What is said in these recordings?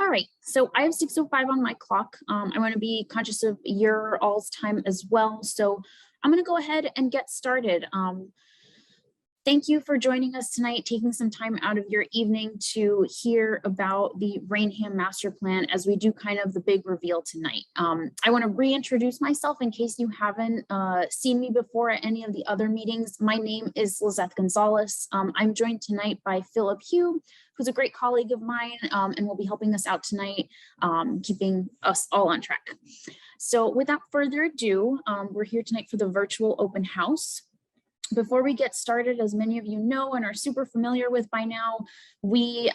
All right, so I have 6:05 on my clock. I want to be conscious of your all's time as well. So I'm going to go ahead and get started. Thank you for joining us tonight, taking some time out of your evening to hear about the Rainham Master Plan as we do kind of the big reveal tonight. I want to reintroduce myself in case you haven't seen me before at any of the other meetings. My name is Lizeth Gonzalez. I'm joined tonight by Philip Hugh, who's a great colleague of mine and will be helping us out tonight, keeping us all on track. So without further ado, we're here tonight for the virtual open house. Before we get started, as many of you know and are super familiar with by now, we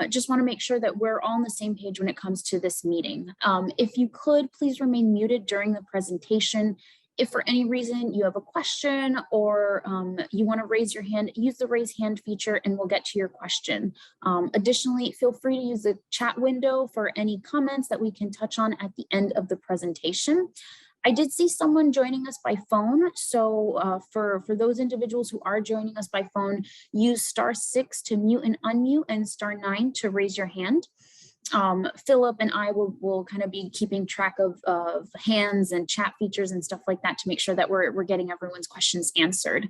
just want to make sure that we're all on the same page when it comes to this meeting. If you could, please remain muted during the presentation. If for any reason you have a question or you want to raise your hand, use the raise hand feature and we'll get to your question. Additionally, feel free to use the chat window for any comments that we can touch on at the end of the presentation. I did see someone joining us by phone. So for those individuals who are joining us by phone, use *6 to mute and unmute and *9 to raise your hand. Philip and I will kind of be keeping track of hands and chat features and stuff like that to make sure that we're getting everyone's questions answered.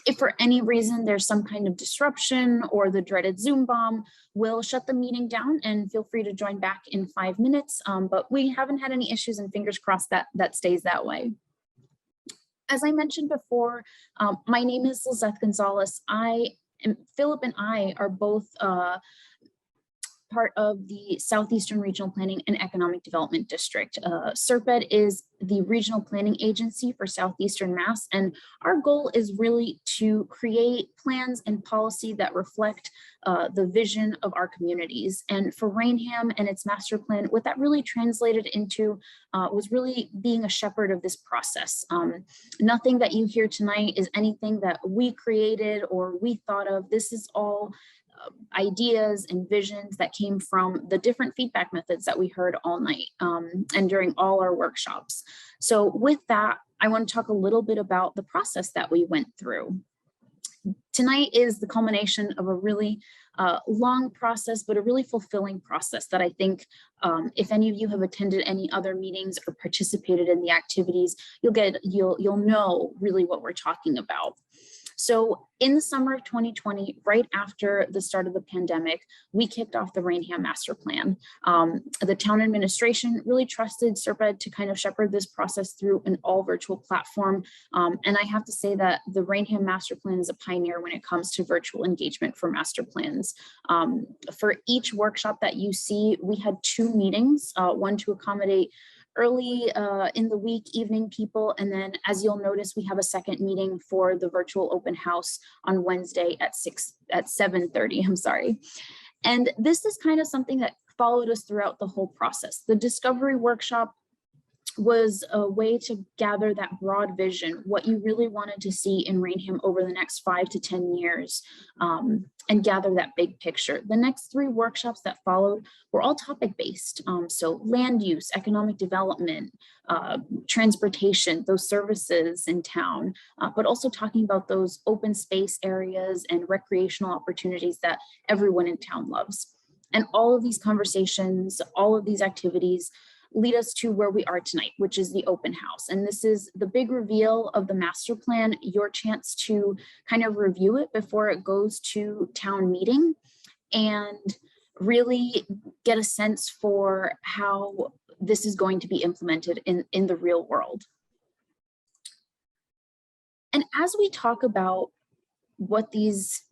If for any reason there's some kind of disruption or the dreaded Zoom bomb, we'll shut the meeting down and feel free to join back in 5 minutes. But we haven't had any issues and fingers crossed that stays that way. As I mentioned before, my name is Lizeth Gonzalez. Philip and I are both part of the Southeastern Regional Planning and Economic Development District. SERPED is the regional planning agency for Southeastern Mass, and our goal is really to create plans and policy that reflect the vision of our communities. And for Rainham and its master plan, what that really translated into was really being a shepherd of this process. Nothing that you hear tonight is anything that we created or we thought of. This is all ideas and visions that came from the different feedback methods that we heard all night and during all our workshops. So with that, I want to talk a little bit about the process that we went through. Tonight is the culmination of a really long process, but a really fulfilling process that I think if any of you have attended any other meetings or participated in the activities, you'll know really what we're talking about. So in the summer of 2020, right after the start of the pandemic, we kicked off the Rainham Master Plan. The town administration really trusted SERPED to kind of shepherd this process through an all virtual platform. And I have to say that the Rainham Master Plan is a pioneer when it comes to virtual engagement for master plans. For each workshop that you see, we had 2 meetings, one to accommodate early in the week evening people, and then as you'll notice, we have a second meeting for the virtual open house on Wednesday at 7:30. I'm sorry. And this is kind of something that followed us throughout the whole process. The discovery workshop was a way to gather that broad vision, what you really wanted to see in Rainham over the next 5 to 10 years, and gather that big picture. The next 3 workshops that followed were all topic-based. So land use, economic development, transportation, those services in town, but also talking about those open space areas and recreational opportunities that everyone in town loves. And all of these conversations, all of these activities lead us to where we are tonight, which is the open house. And this is the big reveal of the master plan, your chance to kind of review it before it goes to town meeting and really get a sense for how this is going to be implemented in the real world. And as we talk about what these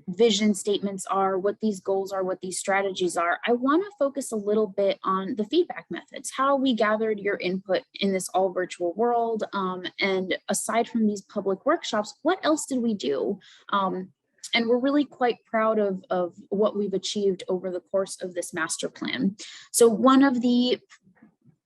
vision statements are, what these goals are, what these strategies are, I want to focus a little bit on the feedback methods, how we gathered your input in this all virtual world. And aside from these public workshops, what else did we do? And we're really quite proud of what we've achieved over the course of this master plan. So one of the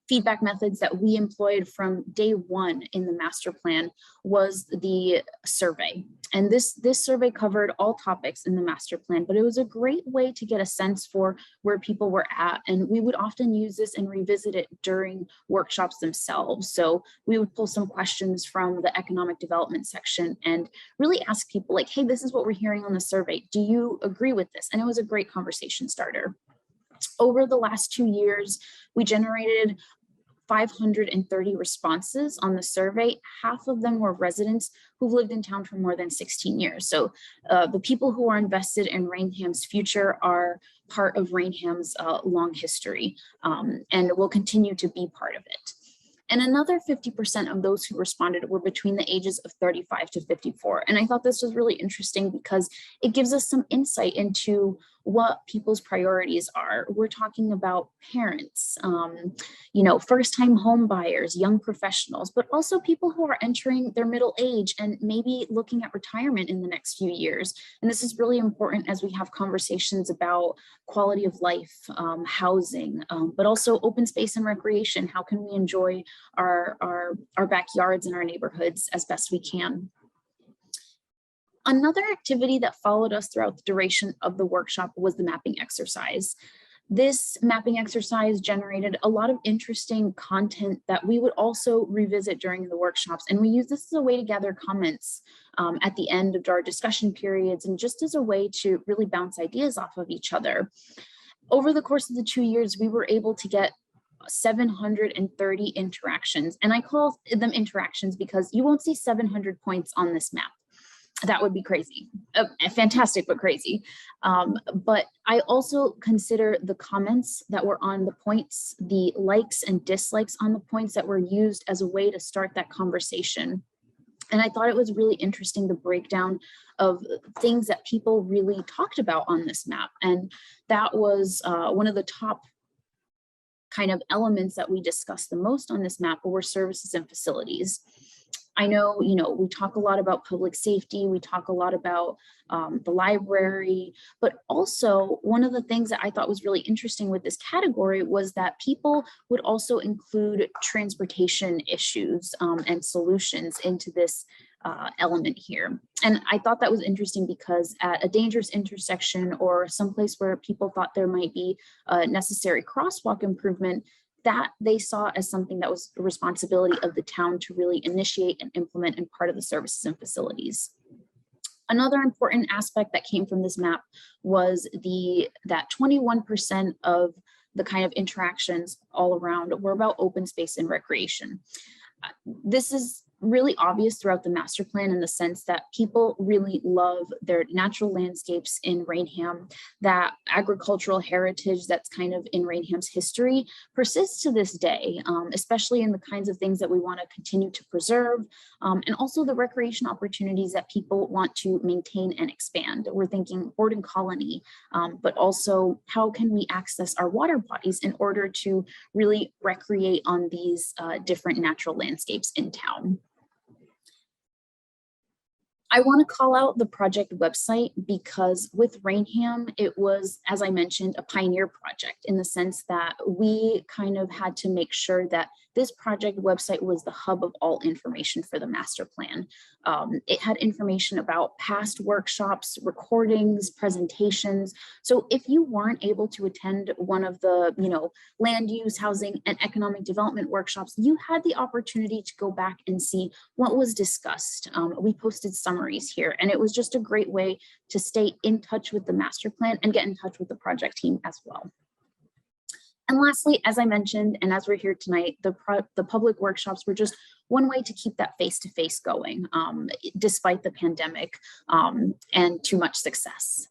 feedback methods that we employed from day one in the master plan was the survey. And this survey covered all topics in the master plan, but it was a great way to get a sense for where people were at. And we would often use this and revisit it during workshops themselves. So we would pull some questions from the economic development section and really ask people like, hey, this is what we're hearing on the survey. Do you agree with this? And it was a great conversation starter. Over the last 2 years, we generated 530 responses on the survey. Half of them were residents who've lived in town for more than 16 years. So the people who are invested in Rainham's future are part of Rainham's long history and will continue to be part of it. And another 50% of those who responded were between the ages of 35 to 54. And I thought this was really interesting because it gives us some insight into what people's priorities are. We're talking about parents, first-time home buyers, young professionals, but also people who are entering their middle age and maybe looking at retirement in the next few years. And this is really important as we have conversations about quality of life, housing, but also open space and recreation. How can we enjoy our backyards and our neighborhoods as best we can? Another activity that followed us throughout the duration of the workshop was the mapping exercise. This mapping exercise generated a lot of interesting content that we would also revisit during the workshops. And we use this as a way to gather comments at the end of our discussion periods and just as a way to really bounce ideas off of each other. Over the course of the 2 years, we were able to get 730 interactions. And I call them interactions because you won't see 700 points on this map. That would be crazy, fantastic, but crazy. But I also consider the comments that were on the points, the likes and dislikes on the points that were used as a way to start that conversation. And I thought it was really interesting, the breakdown of things that people really talked about on this map. And that was one of the top kind of elements that we discussed the most on this map were services and facilities. I know, we talk a lot about public safety, we talk a lot about the library, but also one of the things that I thought was really interesting with this category was that people would also include transportation issues and solutions into this element here. And I thought that was interesting because at a dangerous intersection or someplace where people thought there might be a necessary crosswalk improvement, that they saw as something that was the responsibility of the town to really initiate and implement and part of the services and facilities. Another important aspect that came from this map was that 21% of the kind of interactions all around were about open space and recreation. This is really obvious throughout the master plan in the sense that people really love their natural landscapes in Rainham. That agricultural heritage that's kind of in Rainham's history persists to this day, especially in the kinds of things that we want to continue to preserve, and also the recreation opportunities that people want to maintain and expand. We're thinking Borden Colony, but also how can we access our water bodies in order to really recreate on these different natural landscapes in town. I want to call out the project website because with Rainham, it was, as I mentioned, a pioneer project in the sense that we kind of had to make sure that this project website was the hub of all information for the master plan. It had information about past workshops, recordings, presentations. So if you weren't able to attend one of the, land use, housing, and economic development workshops, you had the opportunity to go back and see what was discussed. We posted summaries here, and it was just a great way to stay in touch with the master plan and get in touch with the project team as well. And lastly, as I mentioned, and as we're here tonight, the public workshops were just one way to keep that face-to-face going, despite the pandemic and too much success.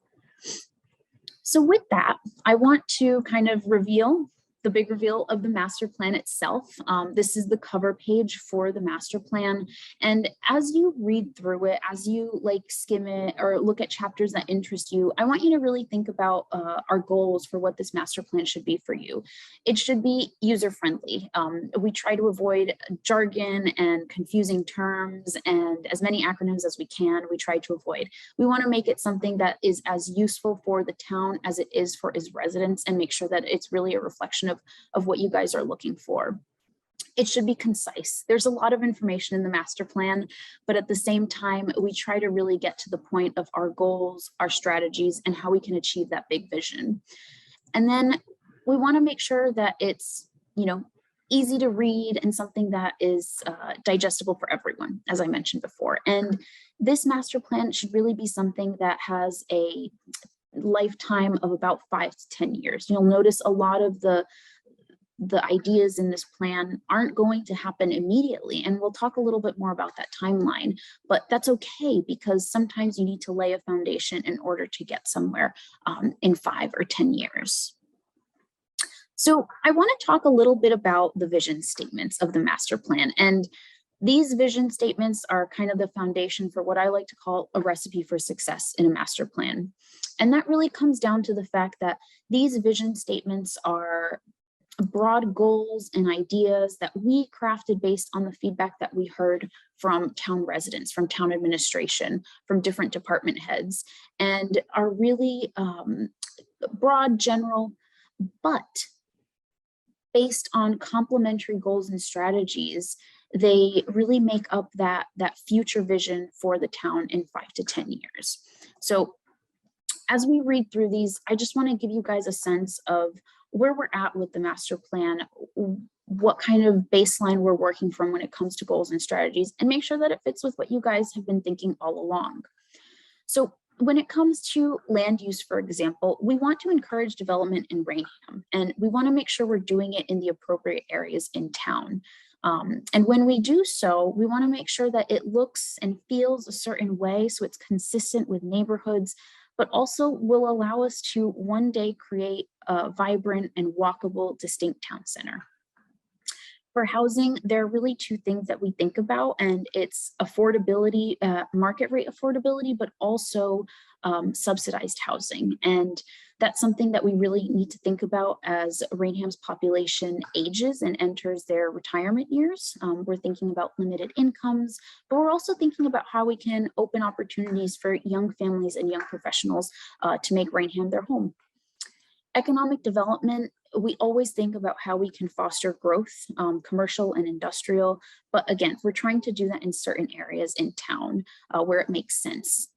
So with that, I want to kind of reveal the big reveal of the master plan itself. This is the cover page for the master plan. And as you read through it, as you skim it or look at chapters that interest you, I want you to really think about our goals for what this master plan should be for you. It should be user-friendly. We try to avoid jargon and confusing terms and as many acronyms as we can, we try to avoid. We want to make it something that is as useful for the town as it is for its residents and make sure that it's really a reflection of what you guys are looking for. It should be concise. There's a lot of information in the master plan, but at the same time, we try to really get to the point of our goals, our strategies, and how we can achieve that big vision. And then we want to make sure that it's, easy to read and something that is digestible for everyone, as I mentioned before. And this master plan should really be something that has a lifetime of about 5 to 10 years. You'll notice a lot of the ideas in this plan aren't going to happen immediately. And we'll talk a little bit more about that timeline, but that's okay, because sometimes you need to lay a foundation in order to get somewhere in 5 or 10 years. So I want to talk a little bit about the vision statements of the master plan. And these vision statements are kind of the foundation for what I like to call a recipe for success in a master plan. And that really comes down to the fact that these vision statements are broad goals and ideas that we crafted based on the feedback that we heard from town residents, from town administration, from different department heads, and are really broad, general, but based on complementary goals and strategies, they really make up that future vision for the town in 5 to 10 years. So as we read through these, I just want to give you guys a sense of where we're at with the master plan, what kind of baseline we're working from when it comes to goals and strategies, and make sure that it fits with what you guys have been thinking all along. So when it comes to land use, for example, we want to encourage development in Rainham, and we want to make sure we're doing it in the appropriate areas in town. And when we do so, we want to make sure that it looks and feels a certain way so it's consistent with neighborhoods, but also will allow us to one day create a vibrant and walkable, distinct town center. For housing, there are really two things that we think about, and it's affordability, market rate affordability, but also subsidized housing. And that's something that we really need to think about as Rainham's population ages and enters their retirement years. We're thinking about limited incomes, but we're also thinking about how we can open opportunities for young families and young professionals to make Rainham their home. Economic development, we always think about how we can foster growth, commercial and industrial, but again, we're trying to do that in certain areas in town where it makes sense.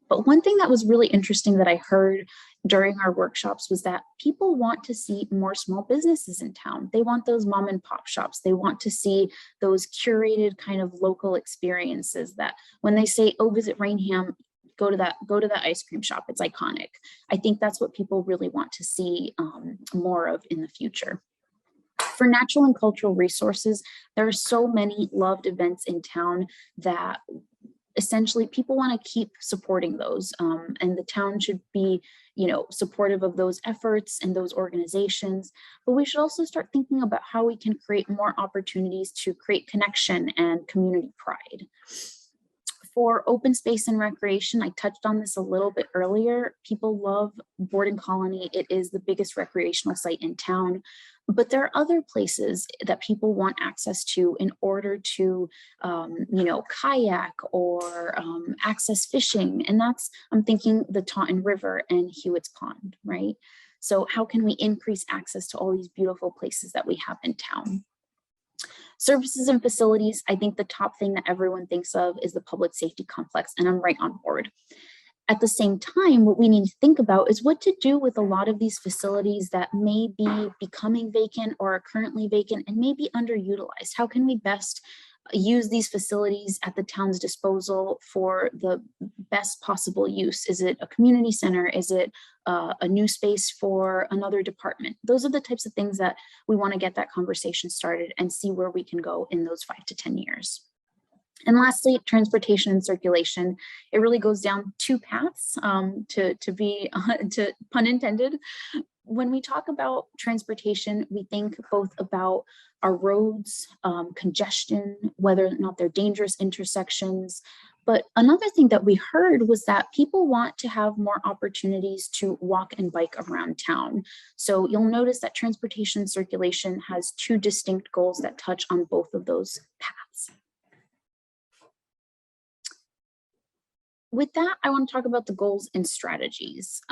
But one thing that was really interesting that I heard during our workshops was that people want to see more small businesses in town. They want those mom and pop shops. They want to see those curated kind of local experiences that when they say, oh, visit Rainham, go to that ice cream shop. It's iconic. I think that's what people really want to see more of in the future. For natural and cultural resources, there are so many loved events in town that essentially people want to keep supporting those, and the town should be, supportive of those efforts and those organizations. But we should also start thinking about how we can create more opportunities to create connection and community pride. For open space and recreation, I touched on this a little bit earlier. People love Borden Colony. It is the biggest recreational site in town, but there are other places that people want access to in order to, kayak or access fishing. And I'm thinking the Taunton River and Hewitt's Pond, right? So how can we increase access to all these beautiful places that we have in town? Services and facilities, I think the top thing that everyone thinks of is the public safety complex, and I'm right on board. At the same time, what we need to think about is what to do with a lot of these facilities that may be becoming vacant or are currently vacant and may be underutilized. How can we best use these facilities at the town's disposal for the best possible use? Is it a community center? Is it a new space for another department? Those are the types of things that we want to get that conversation started and see where we can go in those 5 to 10 years. And lastly, transportation and circulation. It really goes down two paths, to pun intended. When we talk about transportation, we think both about our roads, congestion, whether or not they're dangerous intersections. But another thing that we heard was that people want to have more opportunities to walk and bike around town. So you'll notice that transportation circulation has two distinct goals that touch on both of those paths. With that, I want to talk about the goals and strategies.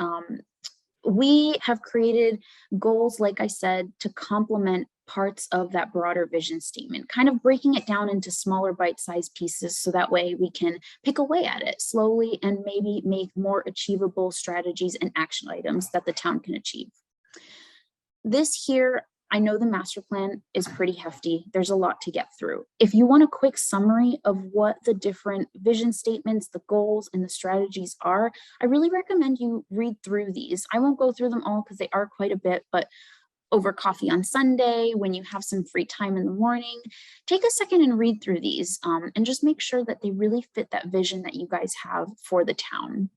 We have created goals, like I said, to complement parts of that broader vision statement, kind of breaking it down into smaller bite-sized pieces so that way we can pick away at it slowly and maybe make more achievable strategies and action items that the town can achieve. This here I know the master plan is pretty hefty. There's a lot to get through. If you want a quick summary of what the different vision statements, the goals, and the strategies are, I really recommend you read through these. I won't go through them all because they are quite a bit, but over coffee on Sunday, when you have some free time in the morning, take a second and read through these and just make sure that they really fit that vision that you guys have for the town,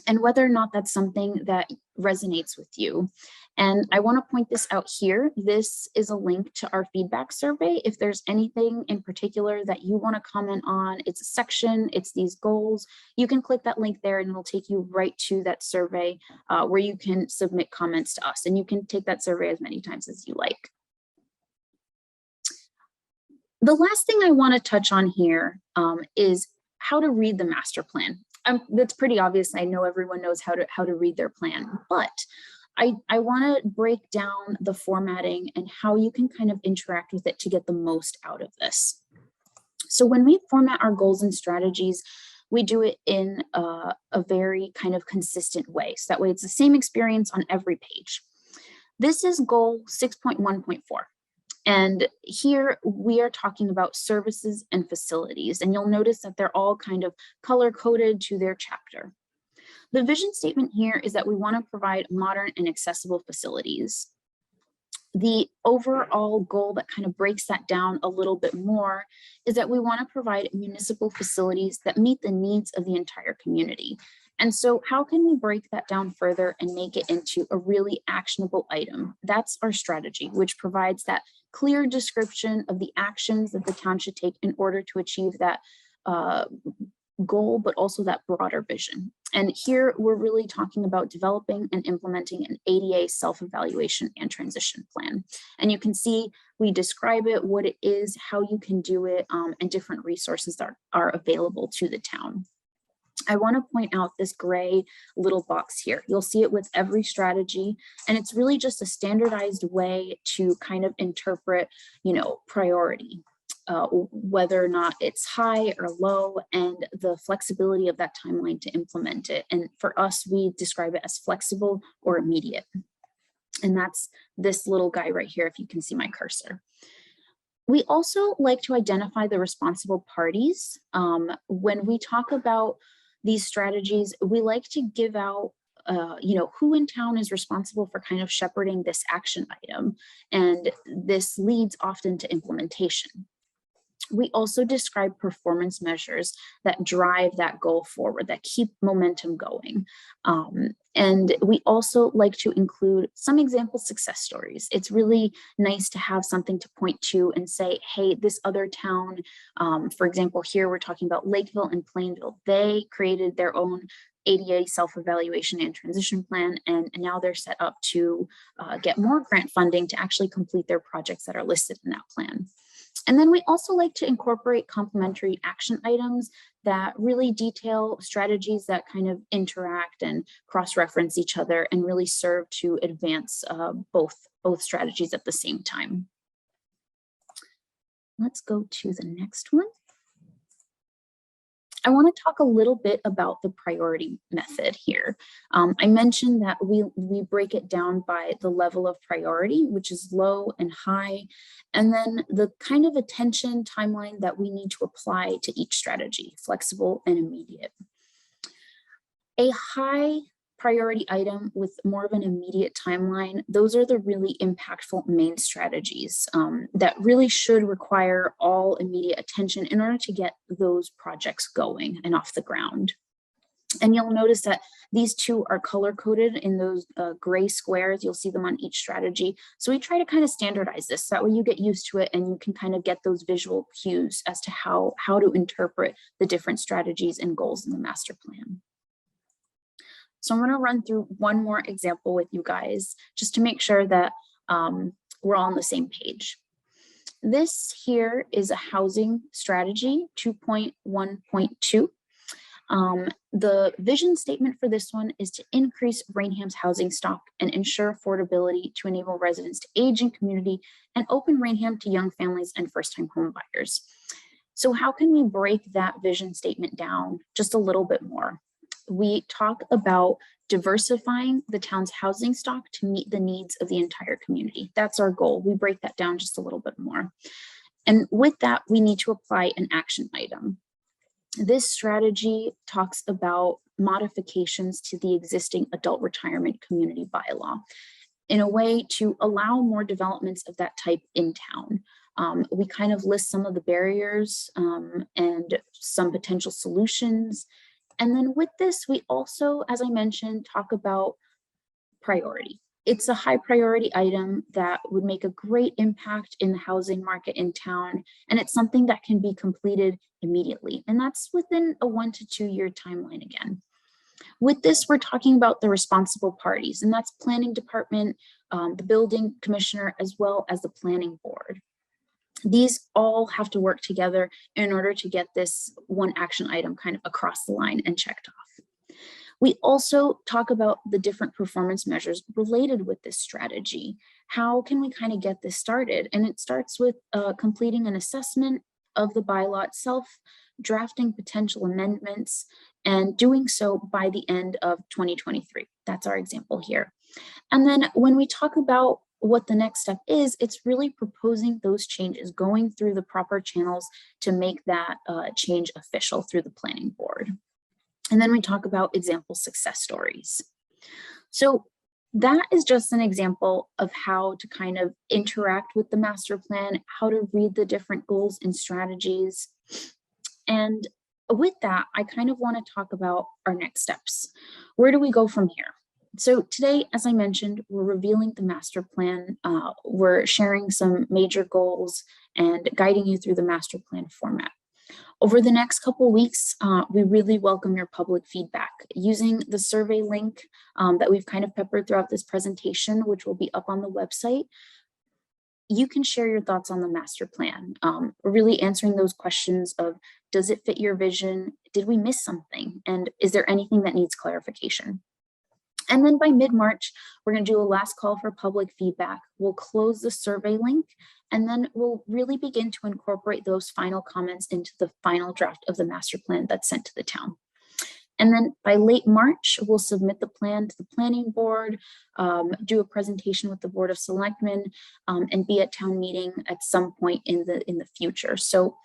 and whether or not that's something that resonates with you. And I want to point this out here. This is a link to our feedback survey. If there's anything in particular that you want to comment on, it's a section, it's these goals, you can click that link there and it'll take you right to that survey where you can submit comments to us, and you can take that survey as many times as you like. The last thing I want to touch on here is how to read the master plan. That's pretty obvious. I know everyone knows how to read their plan, but I want to break down the formatting and how you can kind of interact with it to get the most out of this. So when we format our goals and strategies, we do it in a very kind of consistent way. So that way it's the same experience on every page. This is goal 6.1.4. And here we are talking about services and facilities, and you'll notice that they're all kind of color coded to their chapter. The vision statement here is that we want to provide modern and accessible facilities. The overall goal that kind of breaks that down a little bit more is that we want to provide municipal facilities that meet the needs of the entire community. And so how can we break that down further and make it into a really actionable item? That's our strategy, which provides that clear description of the actions that the town should take in order to achieve that goal, but also that broader vision. And here we're really talking about developing and implementing an ADA self-evaluation and transition plan. And you can see we describe it, what it is, how you can do it, and different resources that are available to the town. I want to point out this gray little box here. You'll see it with every strategy, and it's really just a standardized way to kind of interpret, priority, whether or not it's high or low, and the flexibility of that timeline to implement it. And for us, we describe it as flexible or immediate. And that's this little guy right here, if you can see my cursor. We also like to identify the responsible parties. When we talk about these strategies, we like to give out who in town is responsible for kind of shepherding this action item, and this leads often to implementation. We also describe performance measures that drive that goal forward, that keep momentum going. And we also like to include some example success stories. It's really nice to have something to point to and say, hey, this other town, for example, here we're talking about Lakeville and Plainville. They created their own ADA self-evaluation and transition plan, and now they're set up to get more grant funding to actually complete their projects that are listed in that plan. And then we also like to incorporate complementary action items that really detail strategies that kind of interact and cross-reference each other and really serve to advance both strategies at the same time. Let's go to the next one. I want to talk a little bit about the priority method here. I mentioned that we break it down by the level of priority, which is low and high, and then the kind of attention timeline that we need to apply to each strategy, flexible and immediate. A high priority item with more of an immediate timeline, those are the really impactful main strategies that really should require all immediate attention in order to get those projects going and off the ground. And you'll notice that these two are color coded in those gray squares. You'll see them on each strategy. So we try to kind of standardize this so that way you get used to it and you can kind of get those visual cues as to how to interpret the different strategies and goals in the master plan. So I'm going to run through one more example with you guys just to make sure that we're all on the same page. This here is a housing strategy 2.1.2. The vision statement for this one is to increase Rainham's housing stock and ensure affordability to enable residents to age in community and open Rainham to young families and first-time home buyers. So how can we break that vision statement down just a little bit more? we talk about diversifying the town's housing stock to meet the needs of the entire community. That's our goal. We break that down just a little bit more. And with that, we need to apply an action item. This strategy talks about modifications to the existing adult retirement community bylaw in a way to allow more developments of that type in town. We kind of list some of the barriers and some potential solutions. And then with this, we also, as I mentioned, talk about priority. It's a high priority item that would make a great impact in the housing market in town. And it's something that can be completed immediately. And that's within a 1 to 2 year timeline again. With this, we're talking about the responsible parties, and that's planning department, the building commissioner, as well as the planning board. These all have to work together in order to get this one action item kind of across the line and checked off. We also talk about the different performance measures related with this strategy. How can we kind of get this started? And it starts with completing an assessment of the bylaw itself, drafting potential amendments, and doing so by the end of 2023. That's our example here. And then when we talk about what the next step is, it's really proposing those changes, going through the proper channels to make that change official through the planning board. And then we talk about example success stories. So that is just an example of how to kind of interact with the master plan, how to read the different goals and strategies. And with that, I kind of want to talk about our next steps. Where do we go from here? So today, as I mentioned, we're revealing the master plan. We're sharing some major goals and guiding you through the master plan format. Over the next couple of weeks, we really welcome your public feedback using the survey link that we've kind of peppered throughout this presentation, which will be up on the website. You can share your thoughts on the master plan, really answering those questions of, does it fit your vision? Did we miss something? And is there anything that needs clarification? And then by mid-March, we're going to do a last call for public feedback. We'll close the survey link, and then we'll really begin to incorporate those final comments into the final draft of the master plan that's sent to the town. And then by late March, we'll submit the plan to the planning board, do a presentation with the Board of Selectmen, and be at town meeting at some point in the future. So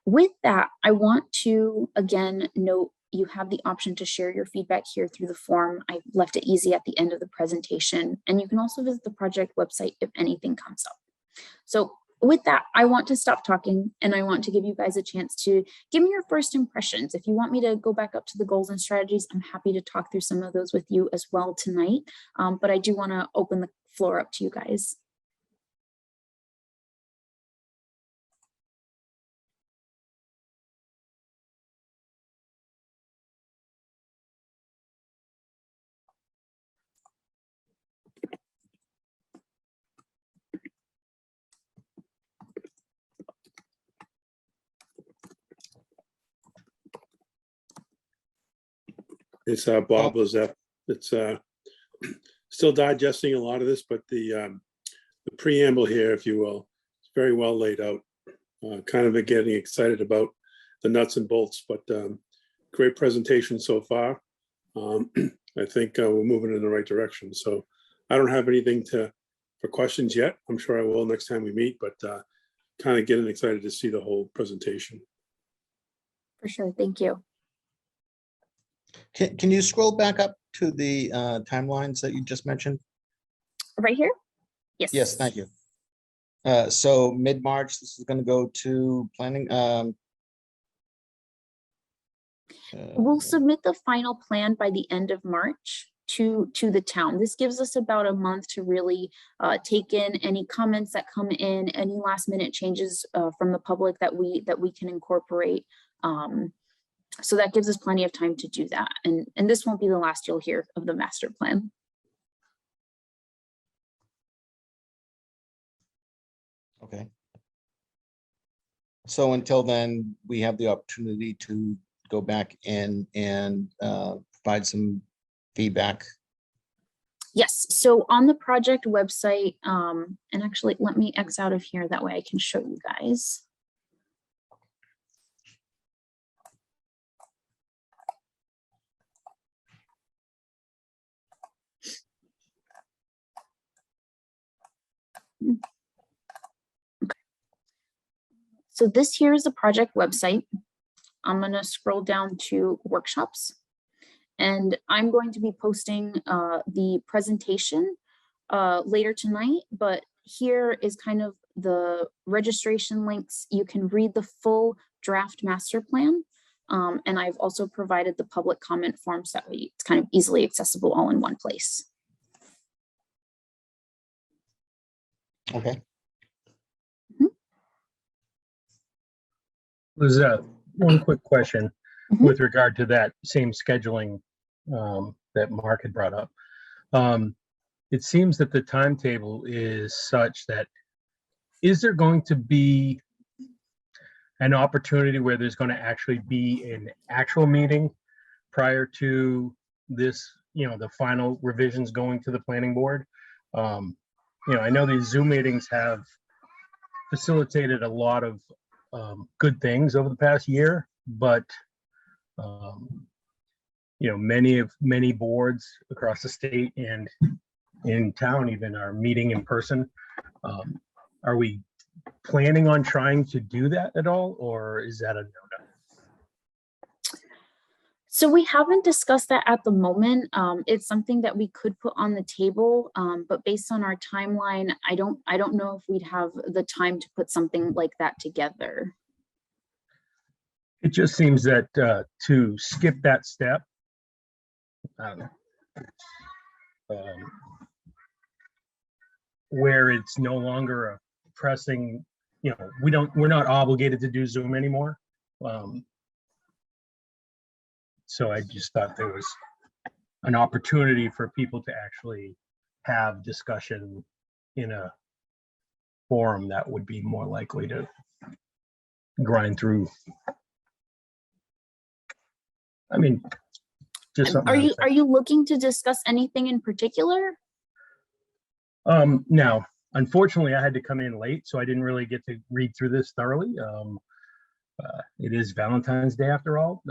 with that, I want to again note you have the option to share your feedback here through the form. I left it easy at the end of the presentation, and you can also visit the project website if anything comes up. So with that, I want to stop talking and I want to give you guys a chance to give me your first impressions. If you want me to go back up to the goals and strategies, I'm happy to talk through some of those with you as well tonight. But I do want to open the floor up to you guys. It's Bob Lizette. It's still digesting a lot of this, but the preamble here, if you will, is very well laid out. Kind of getting excited about the nuts and bolts, but great presentation so far. I think we're moving in the right direction. So I don't have anything for questions yet. I'm sure I will next time we meet, but kind of getting excited to see the whole presentation. For sure, thank you. Can you scroll back up to the timelines that you just mentioned? Right here? Yes. Yes, thank you. So mid-March, this is going to go to planning. We'll submit the final plan by the end of March to the town. This gives us about a month to really take in any comments that come in, any last minute changes from the public that we can incorporate. So that gives us plenty of time to do that. And this won't be the last you'll hear of the master plan. Okay. So until then, we have the opportunity to go back in and provide some feedback. Yes, so on the project website, and actually let me X out of here, that way I can show you guys. So this here is the project website. I'm going to scroll down to workshops, and I'm going to be posting the presentation later tonight, but here is kind of the registration links. You can read the full draft master plan. And I've also provided the public comment forms that way it's kind of easily accessible all in one place. Okay. There's one quick question Mhm. with regard to that same scheduling that Mark had brought up. It seems that the timetable is such that, is there going to be an opportunity where there's going to actually be an actual meeting prior to this, the final revisions going to the planning board? I know these Zoom meetings have facilitated a lot of good things over the past year, but many boards across the state and in town even are meeting in person. Are we planning on trying to do that at all, or is that a no-no? So we haven't discussed that at the moment. It's something that we could put on the table, but based on our timeline, I don't know if we'd have the time to put something like that together. It just seems that to skip that step, I don't know, where it's no longer a pressing, we're not obligated to do Zoom anymore. So I just thought there was an opportunity for people to actually have discussion in a forum that would be more likely to grind through. I mean, just something. Are you looking to discuss anything in particular? Now, unfortunately, I had to come in late, so I didn't really get to read through this thoroughly. It is Valentine's Day after all.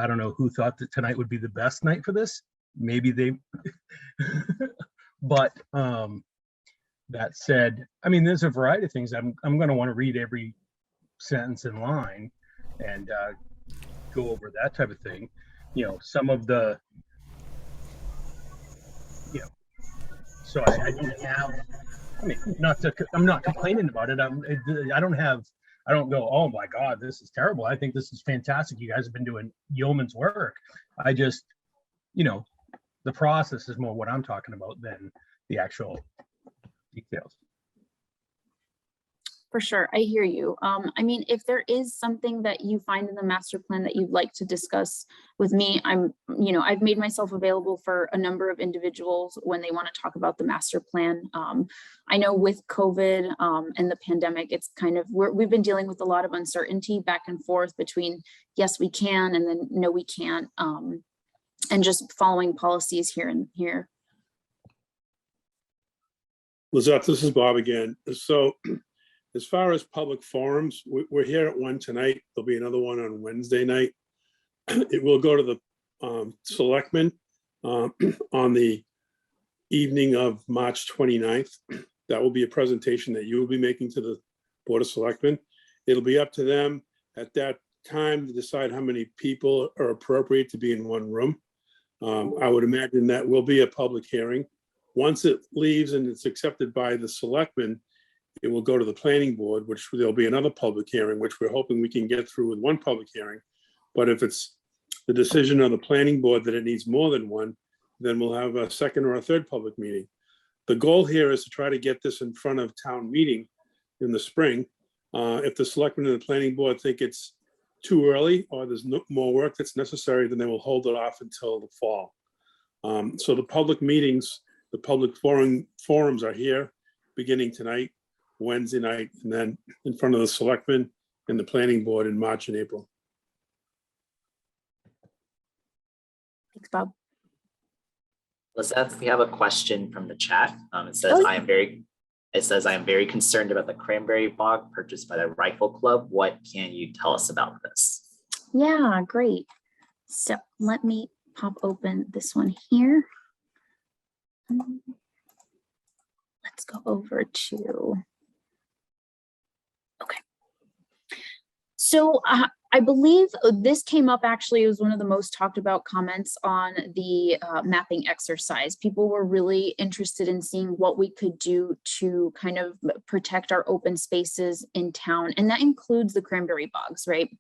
I don't know who thought that tonight would be the best night for this. Maybe they, but that said, I mean, there's a variety of things. I'm going to want to read every sentence in line and go over that type of thing. Some of the, so I don't have, I mean, I'm not complaining about it. I don't go, oh my God, this is terrible. I think this is fantastic. You guys have been doing yeoman's work. I just, the process is more what I'm talking about than the actual details. For sure, I hear you. I mean, if there is something that you find in the master plan that you'd like to discuss with me, I've made myself available for a number of individuals when they want to talk about the master plan. I know with COVID and the pandemic, it's kind of, we've been dealing with a lot of uncertainty back and forth between yes, we can, and then no, we can't, and just following policies here and here. Lizette, this is Bob again. So as far as public forums, we're here at one tonight. There'll be another one on Wednesday night. It will go to the selectmen on the evening of March 29th. That will be a presentation that you will be making to the Board of Selectmen. It'll be up to them at that time to decide how many people are appropriate to be in one room. I would imagine that will be a public hearing. Once it leaves and it's accepted by the selectmen, it will go to the planning board, which there'll be another public hearing, which we're hoping we can get through with one public hearing. But if it's the decision of the planning board that it needs more than one, then we'll have a second or a third public meeting. The goal here is to try to get this in front of town meeting in the spring. If the selectmen and the planning board think it's too early or there's no more work that's necessary, then they will hold it off until the fall. So the public meetings, the public forums are here beginning tonight, Wednesday night, and then in front of the selectmen and the planning board in March and April. Thanks, Bob. Lizette, we have a question from the chat. It says, Oh, I am very concerned about the cranberry bog purchased by the Rifle Club. What can you tell us about this? Yeah, great. So let me pop open this one here. Let's let's go over to, okay. So I believe this came up actually, it was one of the most talked about comments on the mapping exercise. People were really interested in seeing what we could do to kind of protect our open spaces in town. And that includes the cranberry bogs, right?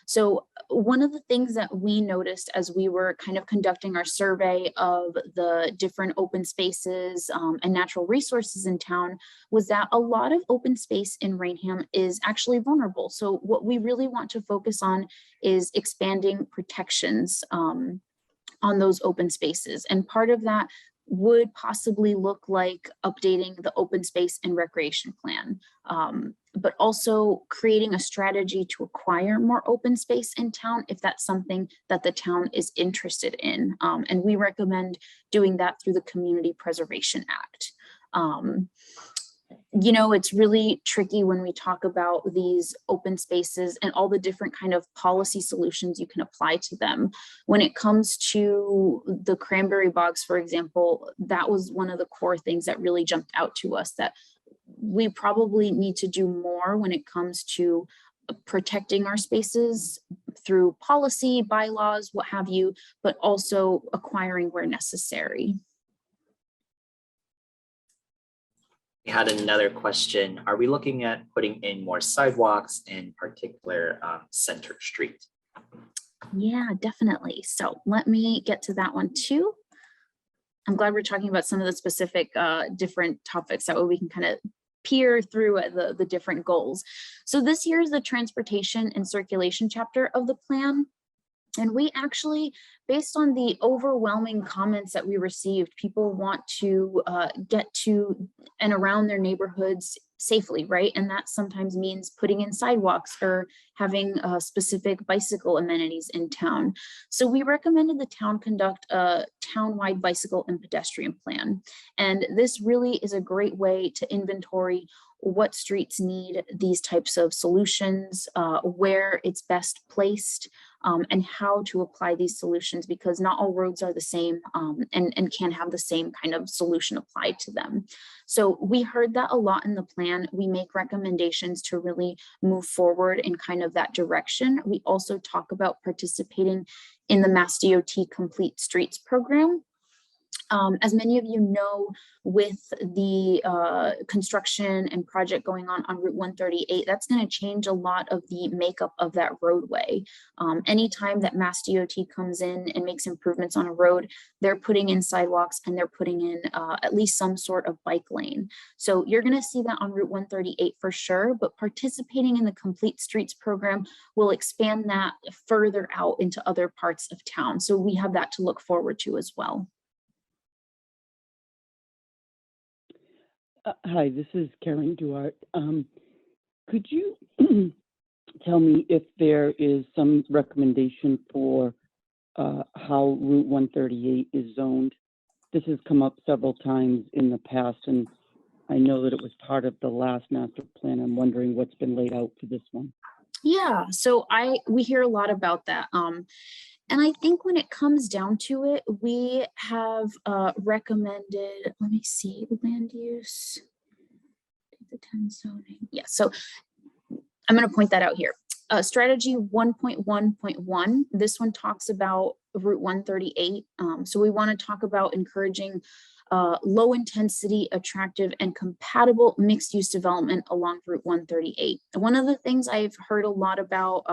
So one of the things that we noticed as we were kind of conducting our survey of the different open spaces and natural resources in town was that a lot of open space in Rainham is actually vulnerable. So what we really want to focus on is expanding protections on those open spaces. And part of that would possibly look like updating the open space and recreation plan, but also creating a strategy to acquire more open space in town if that's something that the town is interested in. And we recommend doing that through the Community Preservation Act. You know, it's really tricky when we talk about these open spaces and all the different kind of policy solutions you can apply to them. When it comes to the cranberry bogs, for example, that was one of the core things that really jumped out to us, that we probably need to do more when it comes to protecting our spaces through policy, bylaws, what have you, but also acquiring where necessary. We had another question. Are we looking at putting in more sidewalks, in particular Center Street? Yeah, definitely. So let me get to that one too. I'm glad we're talking about some of the specific different topics, that way we can kind of peer through the different goals. So this here is the transportation and circulation chapter of the plan. And we actually, based on the overwhelming comments that we received, people want to get to and around their neighborhoods safely, right? And that sometimes means putting in sidewalks or having specific bicycle amenities in town. So we recommended the town conduct a town-wide bicycle and pedestrian plan. And this really is a great way to inventory what streets need these types of solutions, where it's best placed, and how to apply these solutions, because not all roads are the same and can have the same kind of solution applied to them. So we heard that a lot in the plan. We make recommendations to really move forward in kind of that direction. We also talk about participating in the Mass DOT Complete Streets program. As many of you know, with the construction and project going on Route 138, that's going to change a lot of the makeup of that roadway. Anytime that Mass DOT comes in and makes improvements on a road, they're putting in sidewalks and they're putting in at least some sort of bike lane. So you're going to see that on Route 138 for sure, but participating in the Complete Streets program will expand that further out into other parts of town. So we have that to look forward to as well. Hi, this is Karen Duarte. Could you tell me if there is some recommendation for how Route 138 is zoned? This has come up several times in the past, and I know that it was part of the last master plan. I'm wondering what's been laid out for this one. Yeah, so we hear a lot about that. And I think when it comes down to it, we have recommended, let me see, land use, the 10 zoning. Yeah, so I'm going to point that out here. Strategy 1.1.1, this one talks about Route 138. So we want to talk about encouraging low intensity, attractive, and compatible mixed use development along Route 138. One of the things I've heard a lot about,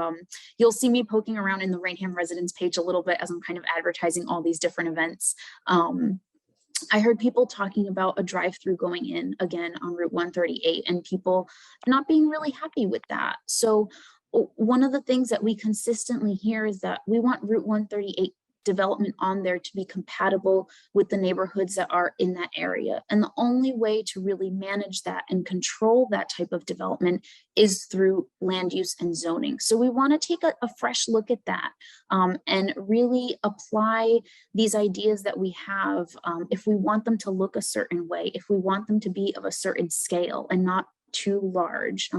you'll see me poking around in the Rainham residents page a little bit as I'm kind of advertising all these different events. I heard people talking about a drive-through going in again on Route 138 and people not being really happy with that. So one of the things that we consistently hear is that we want Route 138 development on there to be compatible with the neighborhoods that are in that area. And the only way to really manage that and control that type of development is through land use and zoning. So we want to take a fresh look at that and really apply these ideas that we have if we want them to look a certain way, if we want them to be of a certain scale and not too large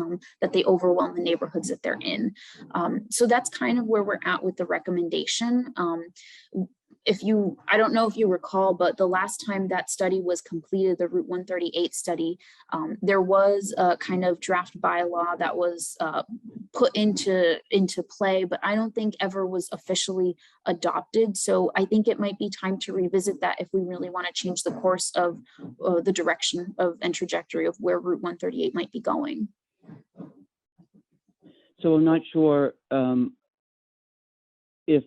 that they overwhelm the neighborhoods that they're in. So that's kind of where we're at with the recommendation. I don't know if you recall, but the last time that study was completed, the Route 138 study, there was a kind of draft bylaw that was put into play, but I don't think ever was officially adopted. So I think it might be time to revisit that if we really want to change the course of the direction of and trajectory of where Route 138 might be going. So I'm not sure if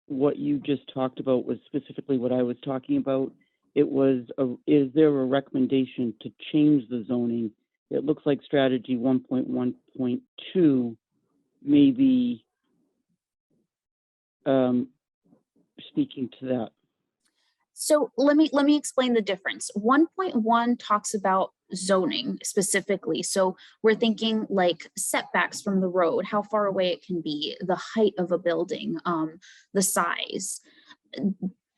what you just talked about was specifically what I was talking about. It was, is there a recommendation to change the zoning? It looks like strategy 1.1.2 maybe speaking to that. So let me explain the difference. 1.1 talks about zoning specifically. So we're thinking like setbacks from the road, how far away it can be, the height of a building, the size.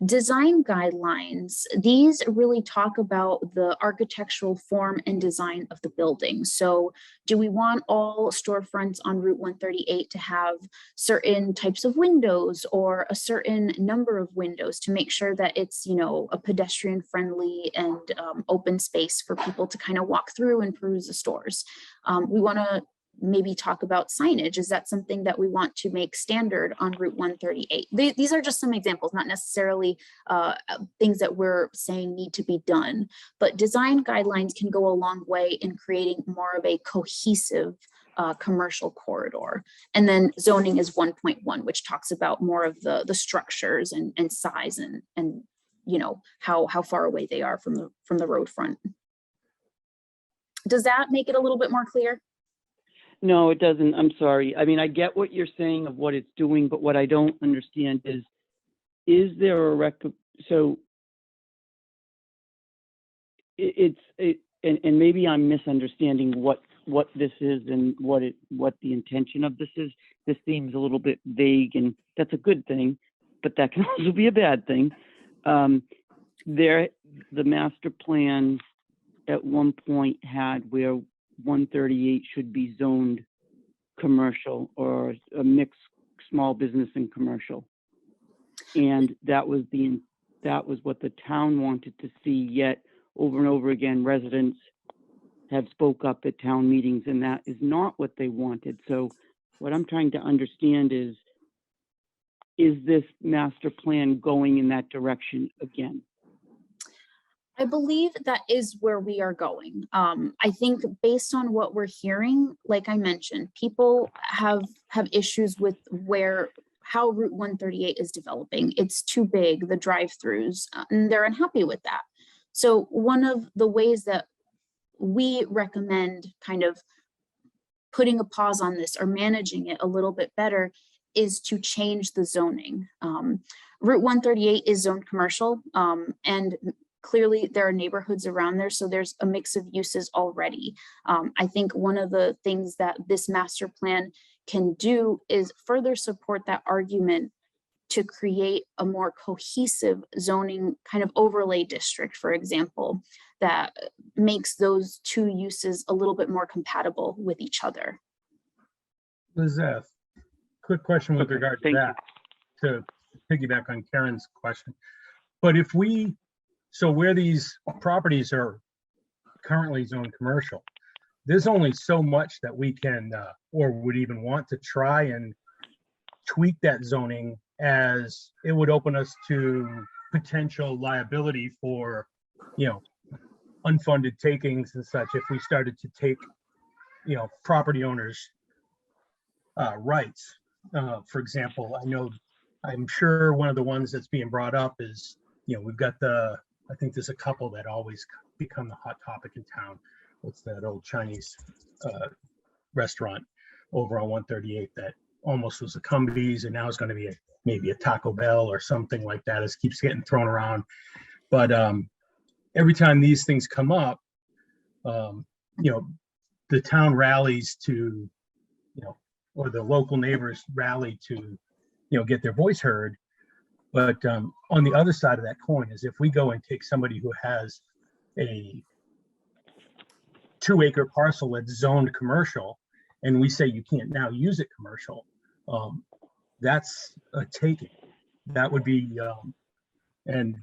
Design guidelines, these really talk about the architectural form and design of the building. So do we want all storefronts on Route 138 to have certain types of windows or a certain number of windows to make sure that it's, a pedestrian friendly and open space for people to kind of walk through and peruse the stores? We want to maybe talk about signage. Is that something that we want to make standard on Route 138? These are just some examples, not necessarily things that we're saying need to be done, but design guidelines can go a long way in creating more of a cohesive commercial corridor. And then zoning is 1.1, which talks about more of the structures and size and how far away they are from the road front. Does that make it a little bit more clear? No, it doesn't. I'm sorry. I mean, I get what you're saying of what it's doing, but what I don't understand is there a so and maybe I'm misunderstanding what this is and what the intention of this is. This seems a little bit vague, and that's a good thing, but that can also be a bad thing. The master plan at one point had where 138 should be zoned commercial or a mixed small business and commercial. And that was what the town wanted to see, yet over and over again, residents have spoke up at town meetings, and that is not what they wanted. So what I'm trying to understand is this master plan going in that direction again? I believe that is where we are going. I think based on what we're hearing, like I mentioned, people have issues with how Route 138 is developing. It's too big, the drive-throughs, and they're unhappy with that. So one of the ways that we recommend kind of putting a pause on this or managing it a little bit better is to change the zoning. Route 138 is zoned commercial, and clearly there are neighborhoods around there, so there's a mix of uses already. I think one of the things that this master plan can do is further support that argument to create a more cohesive zoning kind of overlay district, for example, that makes those two uses a little bit more compatible with each other. Lizeth, quick question with Okay, regard to thank you. that, to piggyback on Karen's question. But so where these properties are currently zoned commercial, there's only so much that we can or would even want to try and tweak that zoning, as it would open us to potential liability for, unfunded takings and such if we started to take, property owners' rights. For example, I'm sure one of the ones that's being brought up is, we've got I think there's a couple that always become the hot topic in town. What's that old Chinese restaurant over on 138 that almost was a Cumbies and now is going to be maybe a Taco Bell or something like that. It keeps getting thrown around. But every time these things come up, the town rallies to, or the local neighbors rally to, get their voice heard. But on the other side of that coin is if we go and take somebody who has a 2-acre parcel that's zoned commercial and we say you can't now use it commercial, that's a taking. That would be And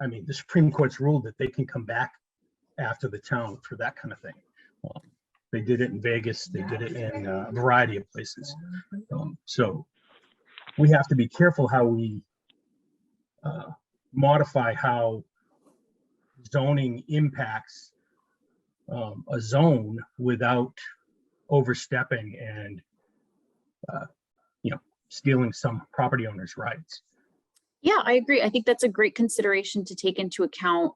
I mean, the Supreme Court's ruled that they can come back after the town for that kind of thing. They did it in Vegas. They did it in a variety of places. So we have to be careful how we modify how zoning impacts a zone without overstepping and stealing some property owners' rights. Yeah, I agree. I think that's a great consideration to take into account.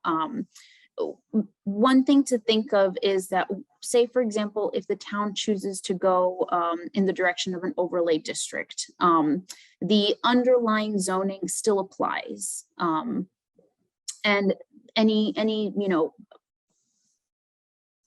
One thing to think of is that, say, for example, if the town chooses to go in the direction of an overlay district, the underlying zoning still applies. And any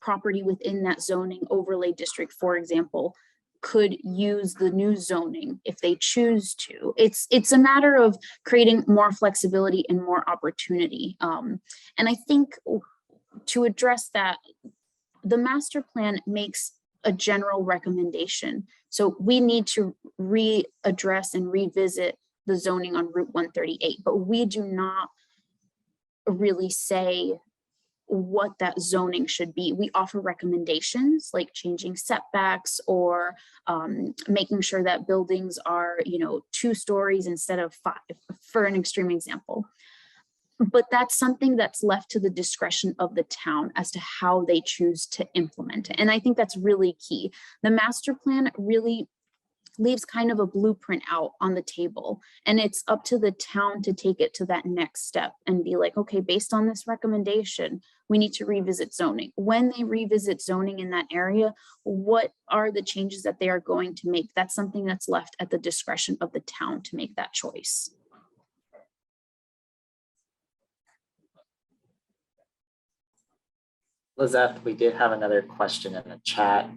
property within that zoning overlay district, for example, could use the new zoning if they choose to. It's a matter of creating more flexibility and more opportunity. And I think to address that, the master plan makes a general recommendation. So we need to readdress and revisit the zoning on Route 138, but we do not really say what that zoning should be. We offer recommendations like changing setbacks or making sure that buildings are 2 stories instead of 5, for an extreme example. But that's something that's left to the discretion of the town as to how they choose to implement it. And I think that's really key. The master plan really leaves kind of a blueprint out on the table, and it's up to the town to take it to that next step and be like, okay, based on this recommendation, we need to revisit zoning. When they revisit zoning in that area, what are the changes that they are going to make? That's something that's left at the discretion of the town to make that choice. Lizette, we did have another question in the chat.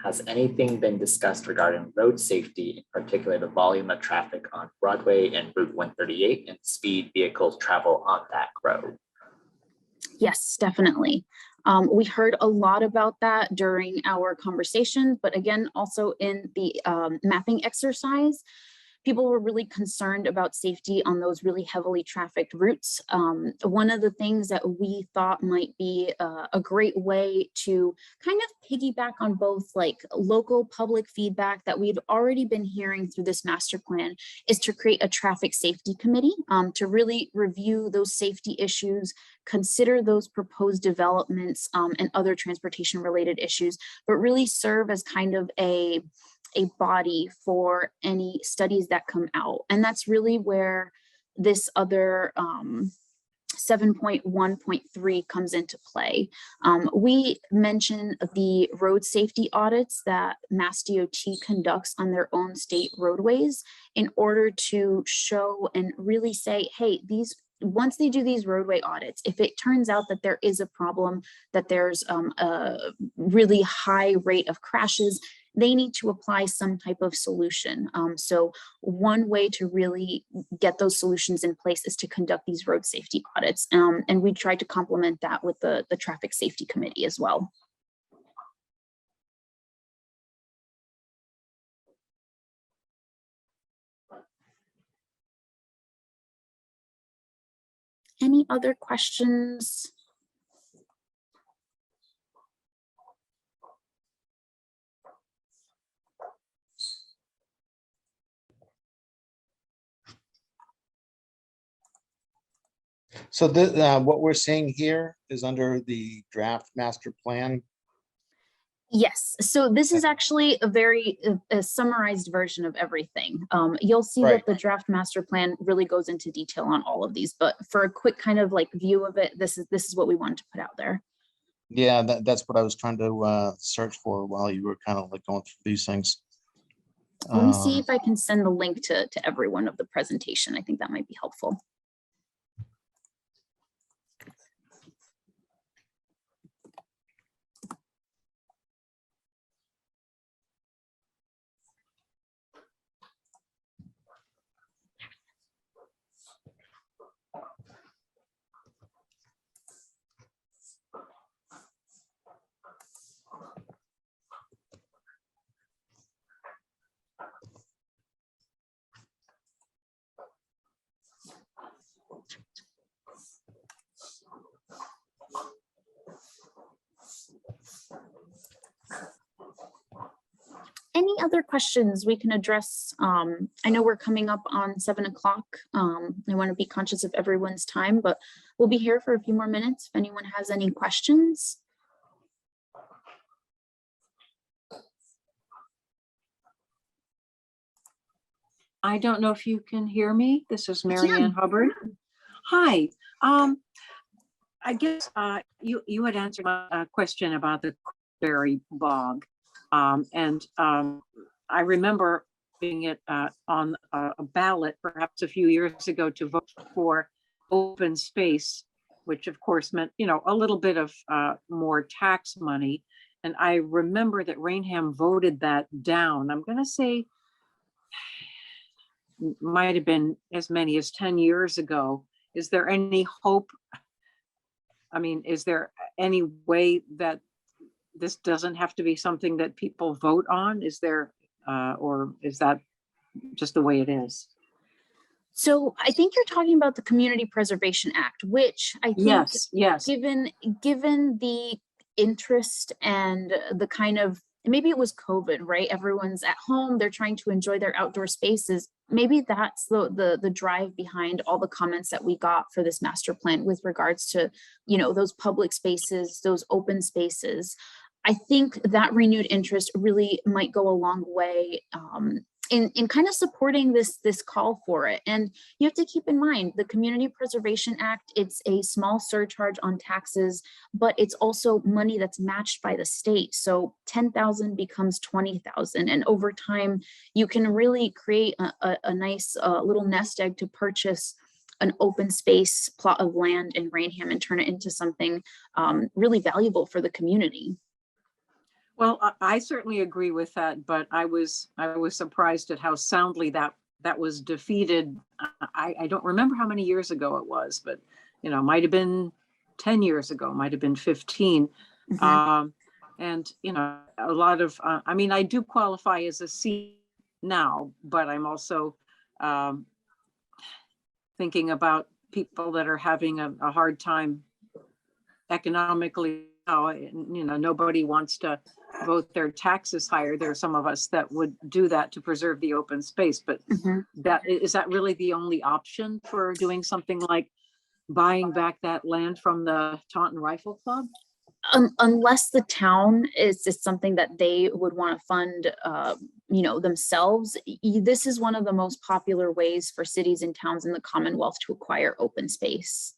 Has anything been discussed regarding road safety, in particular the volume of traffic on Broadway and Route 138 and speed vehicles travel on that road? Yes, definitely. We heard a lot about that during our conversation, but again, also in the mapping exercise, people were really concerned about safety on those really heavily trafficked routes. One of the things that we thought might be a great way to kind of piggyback on both like local public feedback that we've already been hearing through this master plan is to create a traffic safety committee to really review those safety issues, consider those proposed developments and other transportation related issues, but really serve as kind of a body for any studies that come out. And that's really where this other 7.1.3 comes into play. We mentioned the road safety audits that Mass DOT conducts on their own state roadways in order to show and really say, hey, once they do these roadway audits, if it turns out that there is a problem, that there's a really high rate of crashes, they need to apply some type of solution. So one way to really get those solutions in place is to conduct these road safety audits. And we tried to complement that with the traffic safety committee as well. Any other questions? So what we're seeing here is under the draft master plan. Yes, so this is actually a very summarized version of everything. You'll see Right. that the draft master plan really goes into detail on all of these, but for a quick kind of like view of it, this is what we wanted to put out there. Yeah, that's what I was trying to search for while you were kind of like going through these things. Let me see if I can send the link to everyone of the presentation. I think that might be helpful. any other questions we can address? I know we're coming up on 7 o'clock. I want to be conscious of everyone's time, but we'll be here for a few more minutes if anyone has any questions. I don't know if you can hear me. This is Mary can. Ann Hubbard. Hi. I guess you had answered my question about the Berry Bog. I remember being it on a ballot perhaps a few years ago to vote for open space, which of course meant, you know, a little bit of more tax money. And I remember that Rainham voted that down. I'm going to say might have been as many as 10 years ago. Is there any hope? I mean, is there any way that this doesn't have to be something that people vote on? Is there, or is that just the way it is? So I think you're talking about the Community Preservation Act, which I think Yes. given the interest and the kind of, maybe it was COVID, right? Everyone's at home, they're trying to enjoy their outdoor spaces. Maybe that's the drive behind all the comments that we got for this master plan with regards to, you know, those public spaces, those open spaces. I think that renewed interest really might go a long way in kind of supporting this call for it. And you have to keep in mind the Community Preservation Act, it's a small surcharge on taxes, but it's also money that's matched by the state. So 10,000 becomes 20,000. And over time, you can really create a nice little nest egg to purchase an open space plot of land in Rainham and turn it into something really valuable for the community. Well, I certainly agree with that, but I was surprised at how soundly that was defeated. I don't remember how many years ago it was, but you know, might have been 10 years ago, might have been 15. Mm-hmm. And you know, a lot of I mean, I do qualify as a C now, but I'm also thinking about people that are having a hard time economically now. You know, nobody wants to vote their taxes higher. There are some of us that would do that to preserve the open space, but is that really the only option for doing something like buying back that land from the Taunton Rifle Club? Unless the town is something that they would want to fund, you know, themselves. This is one of the most popular ways for cities and towns in the Commonwealth to acquire open space.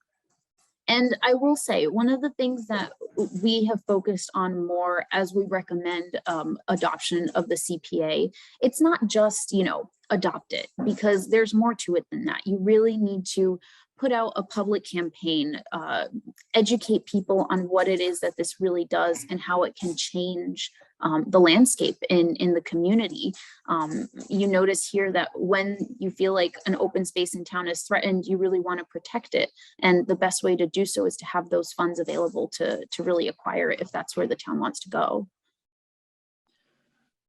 And I will say, one of the things that we have focused on more as we recommend adoption of the CPA, it's not just, you know, adopt it, because there's more to it than that. You really need to put out a public campaign, educate people on what it is that this really does and how it can change the landscape in the community. You notice here that when you feel like an open space in town is threatened, you really want to protect it. And the best way to do so is to have those funds available to really acquire it if that's where the town wants to go.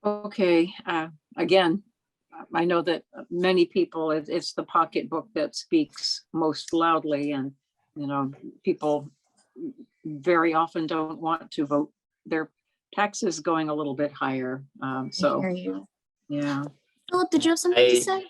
Okay, again, I know that many people, it's the pocketbook that speaks most loudly, and you know, people very often don't want to vote their taxes going a little bit higher. So, I hear you. Yeah. Philip, did you have something to say?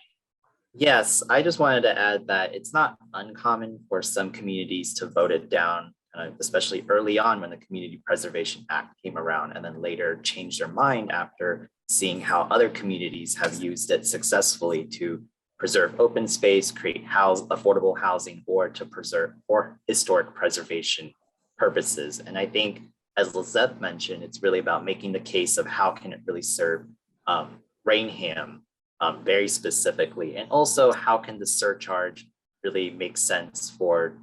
Yes, I just wanted to add that it's not uncommon for some communities to vote it down, especially early on when the Community Preservation Act came around, and then later change their mind after seeing how other communities have used it successfully to preserve open space, create affordable housing, or to preserve for historic preservation purposes. And I think, as Lizette mentioned, it's really about making the case of how can it really serve Rainham very specifically, and also how can the surcharge really make sense for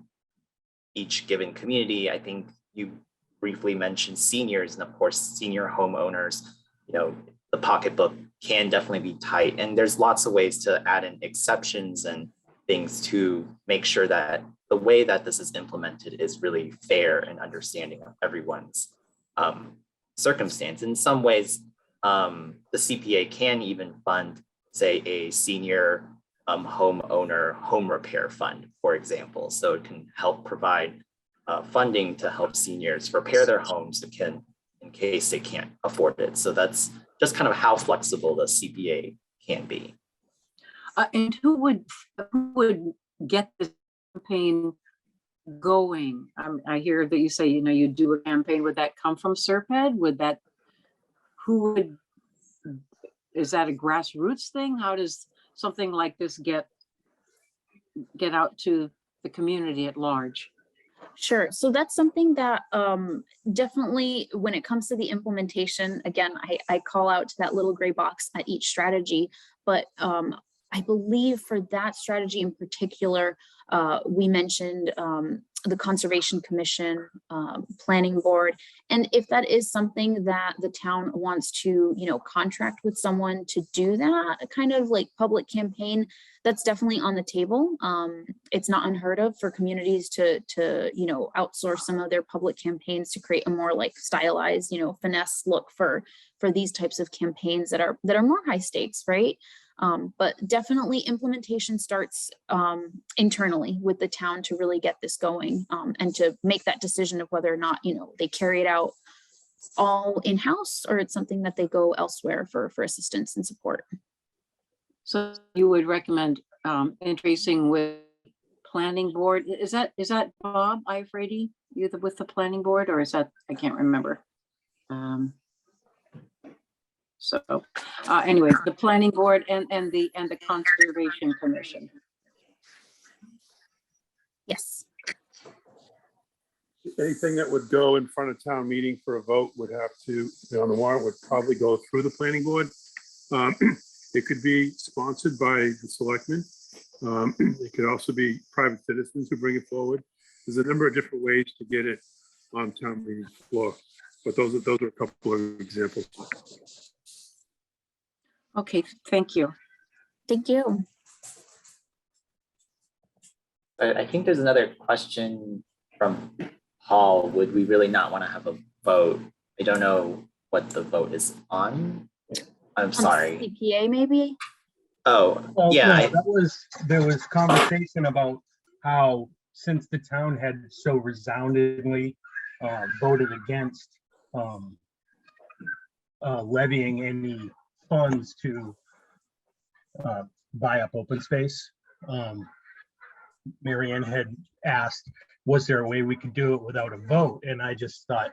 each given community. I think you briefly mentioned seniors, and of course, senior homeowners, you know, the pocketbook can definitely be tight, and there's lots of ways to add in exceptions and things to make sure that the way that this is implemented is really fair and understanding of everyone's circumstance. In some ways, the CPA can even fund, say, a senior homeowner home repair fund, for example. So it can help provide funding to help seniors repair their homes in case they can't afford it. So that's just kind of how flexible the CPA can be. And who would get this campaign going? I hear that you say, you do a campaign. Would that come from Serped? Is that a grassroots thing? How does something like this get out to the community at large? Sure. So that's something that definitely, when it comes to the implementation, again, I call out to that little gray box at each strategy, but I believe for that strategy in particular, we mentioned the Conservation Commission, Planning Board. And if that is something that the town wants to, contract with someone to do that kind of like public campaign, that's definitely on the table. It's not unheard of for communities to outsource some of their public campaigns to create a more like stylized, finesse look for these types of campaigns that are more high stakes, right? But definitely implementation starts internally with the town to really get this going, and to make that decision of whether or not, they carry it out all in-house or it's something that they go elsewhere for assistance and support. So you would recommend interfacing with planning board? Is that Bob Iafrate, you with the planning board, or is that, I can't remember. Anyway, the planning board and the Conservation Commission. Yes. Anything that would go in front of town meeting for a vote would have to, on the warrant, would probably go through the planning board. It could be sponsored by the selectmen. It could also be private citizens who bring it forward. There's a number of different ways to get it on town meeting floor, but those are a couple of examples. Okay, thank you. Thank you. I think there's another question from Paul. Would we really not want to have a vote? I don't know what the vote is on. I'm sorry. CPA maybe? Oh, Well, yeah. no, there was conversation about how, since the town had so resoundingly voted against levying any funds to buy up open space, Marianne had asked, was there a way we could do it without a vote? And I just thought,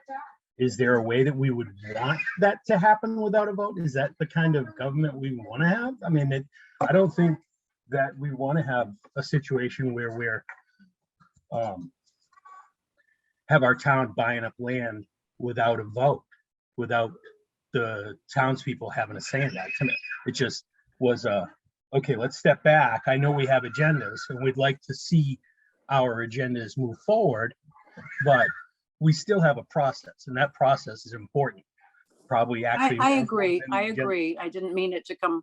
is there a way that we would want that to happen without a vote? Is that the kind of government we want to have? I mean, I don't think that we want to have a situation where we're have our town buying up land without a vote, without the townspeople having a say in that. To me, it just was okay, let's step back. I know we have agendas and we'd like to see our agendas move forward, but we still have a process, and that process is important. Probably actually. I agree. I didn't mean it to come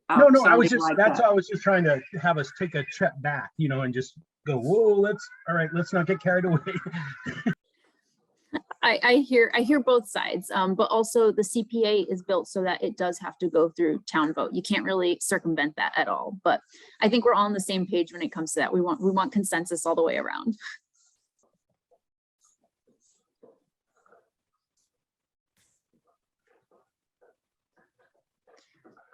out. No, I was just, like that's that. how I was just trying to have us take a step back, and just go, whoa, let's not get carried away. I hear both sides, but also the CPA is built so that it does have to go through town vote. You can't really circumvent that at all. But I think we're all on the same page when it comes to that. We want consensus all the way around.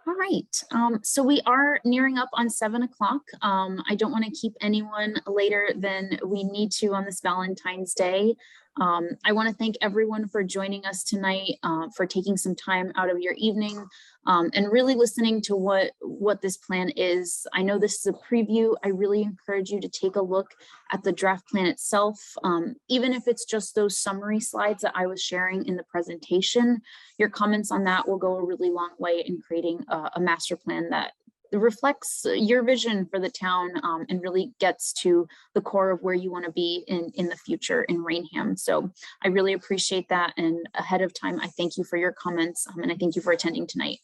All right, so we are nearing up on 7 o'clock. I don't want to keep anyone later than we need to on this Valentine's Day. I want to thank everyone for joining us tonight, for taking some time out of your evening, and really listening to what this plan is. I know this is a preview. I really encourage you to take a look at the draft plan itself, even if it's just those summary slides that I was sharing in the presentation. Your comments on that will go a really long way in creating a master plan that reflects your vision for the town, and really gets to the core of where you want to be in the future in Rainham. So I really appreciate that. And ahead of time, I thank you for your comments, and I thank you for attending tonight.